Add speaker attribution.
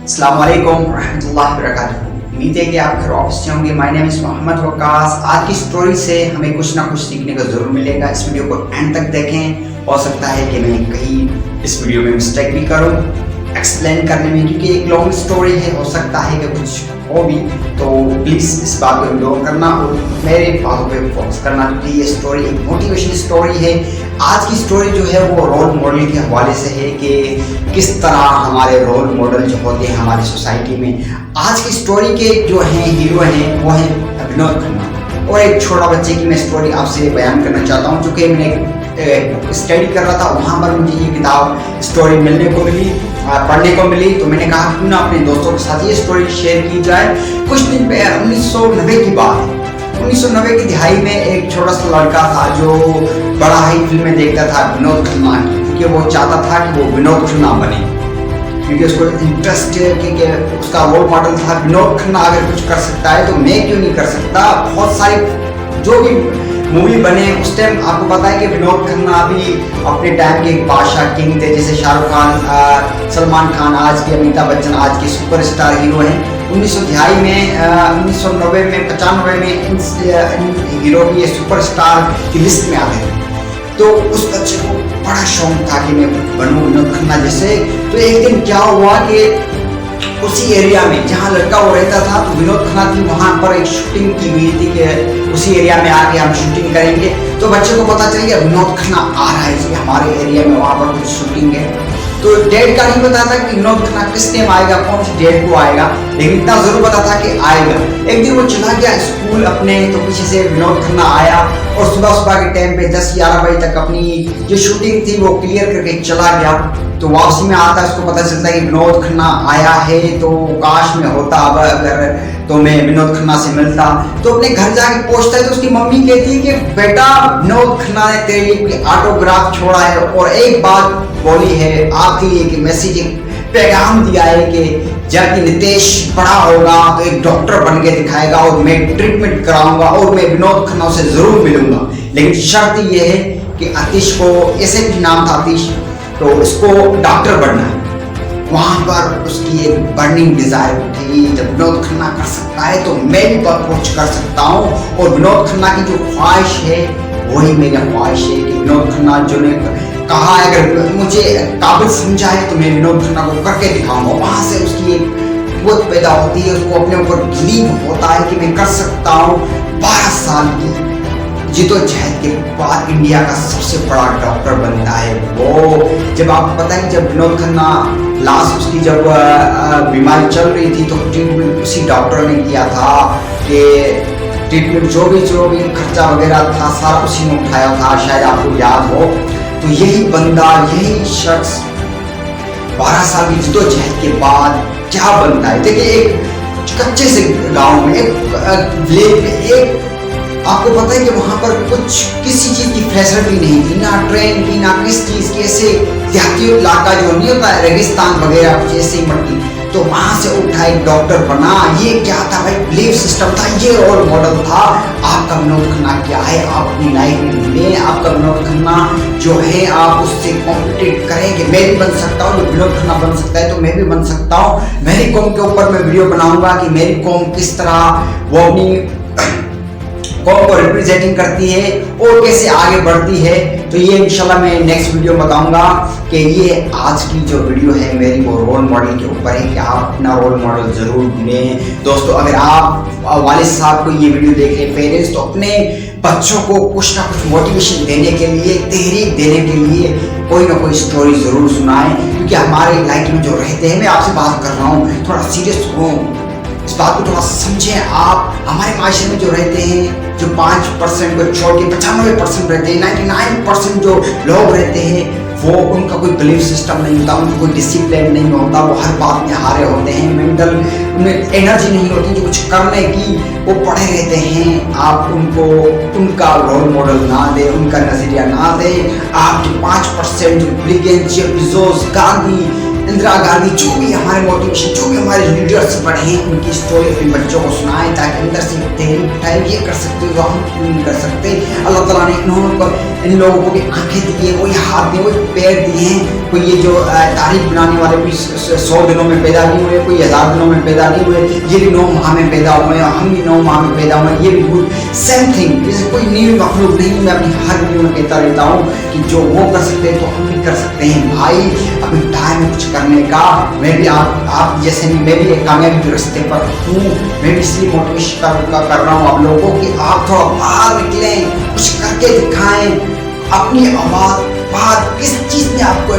Speaker 1: अस्सलाम वालेकुम रहमतुल्लाहि व बरकातुहू। उम्मीद है कि आप खैर ऑफिस से होंगे। My name is Mohammad Waqqas. आज की स्टोरी से हमें कुछ ना कुछ सीखने को ज़रूर मिलेगा। इस वीडियो को एंड तक देखें। हो सकता है कि मैं कहीं इस वीडियो में मिस्टेक भी करूं एक्सप्लेन करने में, क्योंकि एक लॉन्ग स्टोरी है, हो सकता है कि कुछ हो भी। तो प्लीज़ इस बात को इग्नोर करना और मेरे बातों पे फोकस करना, क्योंकि ये स्टोरी एक मोटिवेशन स्टोरी है। आज की स्टोरी जो है वो रोल मॉडल के हवाले से है कि किस तरह हमारे रोल मॉडल जो होते हैं हमारी सोसाइटी में। आज की स्टोरी के जो हैं हीरो हैं वो हैं विनोद खन्ना। और एक छोटा बच्चे की मैं स्टोरी आपसे बयान करना चाहता हूँ, चूँकि मैंने स्टडी कर रहा था, वहाँ पर मुझे ये किताब स्टोरी मिलने को मिली, पढ़ने को मिली। तो मैंने कहा क्यों ना अपने दोस्तों के साथ ये स्टोरी शेयर की जाए। कुछ दिन पहले 1990 की बात है। 1990 की दिहाई में एक छोटा सा लड़का था जो बड़ा ही फिल्में देखता था विनोद खन्ना की, क्योंकि वो चाहता था कि वो विनोद खन्ना बने, क्योंकि उसको इंटरेस्ट है कि उसका रोल मॉडल था विनोद खन्ना। अगर कुछ कर सकता है तो मैं क्यों नहीं कर सकता। बहुत सारी जो भी मूवी बने उस टाइम आपको पता है कि विनोद खन्ना भी अपने टाइम के एक बादशाह किंग थे, जैसे शाहरुख खान, सलमान खान आज के, अमिताभ बच्चन आज के सुपरस्टार हीरो हैं। 1990 में 1990 में 95 में इन हीरो की ये सुपरस्टार की लिस्ट में आते थे। तो उस बच्चे को बड़ा शौक था कि मैं बनूं विनोद खन्ना जैसे। तो एक दिन क्या हुआ कि उसी एरिया में जहाँ लड़का वो रहता था, तो विनोद खन्ना की वहाँ पर एक शूटिंग की गई थी कि उसी एरिया में आके हम शूटिंग करेंगे। तो बच्चे को पता चल गया विनोद खन्ना आ रहा है हमारे एरिया में, वहाँ पर कुछ शूटिंग है। तो डेट का नहीं पता था कि विनोद खन्ना किस टाइम आएगा, कौन सी डेट को आएगा, लेकिन इतना जरूर पता था कि आएगा। एक दिन वो चला गया स्कूल अपने, तो पीछे से विनोद खन्ना आया और सुबह के टाइम पे 10-11 बजे तक अपनी जो शूटिंग थी वो क्लियर करके चला गया। तो वापसी में आता है, उसको पता चलता है कि विनोद खन्ना आया है। तो काश में होता अब अगर, तो मैं विनोद खन्ना से मिलता। तो अपने घर जाके पहुंचता है तो उसकी मम्मी कहती है कि बेटा विनोद खन्ना ने तेरे लिए ऑटोग्राफ छोड़ा है और एक बात बोली है आपके लिए कि मैसेज, एक पैगाम दिया है कि जब नितेश बड़ा होगा तो एक डॉक्टर बन के दिखाएगा और मैं ट्रीटमेंट कराऊंगा और मैं विनोद खन्ना से जरूर मिलूंगा, लेकिन शर्त यह है कि आतिश को, ऐसे भी नाम था आतिश, तो इसको डॉक्टर बनना है। वहां पर उसकी एक बर्निंग डिजायर उठी, जब विनोद खन्ना कर सकता है तो मैं भी अप्रोच कर सकता हूँ। और विनोद खन्ना की जो ख्वाहिश है वही मेरी ख्वाहिश है कि विनोद खन्ना जो ने कहा है अगर मुझे काबिल समझा है तो मैं विनोद खन्ना को करके दिखाऊंगा। वहां से उसकी एक कुव्वत पैदा होती है, उसको अपने ऊपर बिलीव होता है कि मैं कर सकता हूँ। 12 साल की जिद्दोजहद के बाद इंडिया का सबसे बड़ा डॉक्टर बनता है वो। जब आपको पता है जब विनोद खन्ना लास्ट उसकी जब बीमारी चल रही थी तो ट्रीटमेंट उसी डॉक्टर ने किया था कि ट्रीटमेंट जो भी खर्चा वगैरह था सारा उसी ने उठाया था, शायद आपको याद हो। तो यही बंदा, यही शख्स 12 साल की जिद्दोजहद के बाद क्या बनता है। देखिए एक कच्चे से गांव में, एक विलेज में, एक आपको पता है कि वहां पर कुछ किसी चीज की फैसिलिटी नहीं थी, ना ट्रेन की ना किस चीज की, ऐसे देहाती इलाका जो नहीं होता है रेगिस्तान वगैरह कुछ ऐसे मट्टी। तो वहां से उठा एक डॉक्टर बना। ये क्या था भाई, बिलीफ सिस्टम था, ये रोल मॉडल था। आपका विनोद खन्ना क्या है, आप अपनी लाइफ में ढूंढे आपका विनोद खन्ना जो है, आप उससे कॉम्पिटेट करें कि मैं भी बन सकता हूँ। जो विनोद खन्ना बन सकता है तो मैं भी बन सकता हूँ। मेरी कौम के ऊपर मैं वीडियो बनाऊंगा कि मेरी कौम किस तरह वो अपनी कौम को रिप्रेजेंटिंग करती है और कैसे आगे बढ़ती है। तो ये इंशाल्लाह मैं नेक्स्ट वीडियो में बताऊंगा कि ये आज की जो वीडियो है मेरी वो रोल मॉडल के ऊपर है कि आप अपना रोल मॉडल जरूर ढूंढें। दोस्तों अगर आप वालिद साहब को ये वीडियो देख रहे हैं पेरेंट्स, तो अपने बच्चों को कुछ ना कुछ मोटिवेशन देने के लिए, तहरीक देने के लिए कोई ना कोई स्टोरी जरूर सुनाएं, क्योंकि हमारे लाइफ में जो रहते हैं, मैं आपसे बात कर रहा हूँ थोड़ा सीरियस हो, इस बात को थोड़ा समझें। आप हमारे माशरे में जो रहते हैं, जो 5% को छोड़ के 95% रहते हैं, 99% जो लोग रहते हैं, वो उनका कोई बिलीफ सिस्टम नहीं होता, उनको कोई डिसिप्लिन नहीं होता, वो हर बात में हारे होते हैं, मेंटल उनमें एनर्जी नहीं होती जो कुछ करने की, वो पड़े रहते हैं। आप उनको उनका रोल मॉडल ना दे, उनका नजरिया ना दे। आप जो 5% जो brigade, Jeff Bezos, Gandhi, Indira Gandhi, जो भी हमारे मोटिवेशन, जो भी हमारे लीडर्स बने हैं, उनकी स्टोरी अपने बच्चों को सुनाएं ताकि अंदर से तहरीक उठाए, ये कर सकते हो जो हम क्यों नहीं कर सकते। अल्लाह ताला ने इन लोगों को भी आंखें दी है, वही हाथ दिए, वही पैर दिए हैं। कोई ये जो तारीख बनाने वाले कोई 100 दिनों में पैदा नहीं हुए, कोई 1000 दिनों में पैदा नहीं हुए, ये भी 9 माह में पैदा हुए हैं, हम भी 9 माह में पैदा हुए, ये भी सेम थिंग। जैसे कोई न्यू मखलूक नहीं। मैं अपनी हर वीडियो में कहता रहता हूँ कि जो वो कर सकते हैं तो हम भी कर सकते हैं भाई। अभी टाइम है कुछ करने का। मैं भी आप जैसे नहीं, मैं भी एक कामयाबी के रास्ते पर हूँ। मैं भी इसलिए मोटिवेशन कर रहा हूँ आप लोगों को कि आप थोड़ा बाहर निकलें, कुछ करके दिखाएं। अपनी आवाज बात किस चीज ने आपको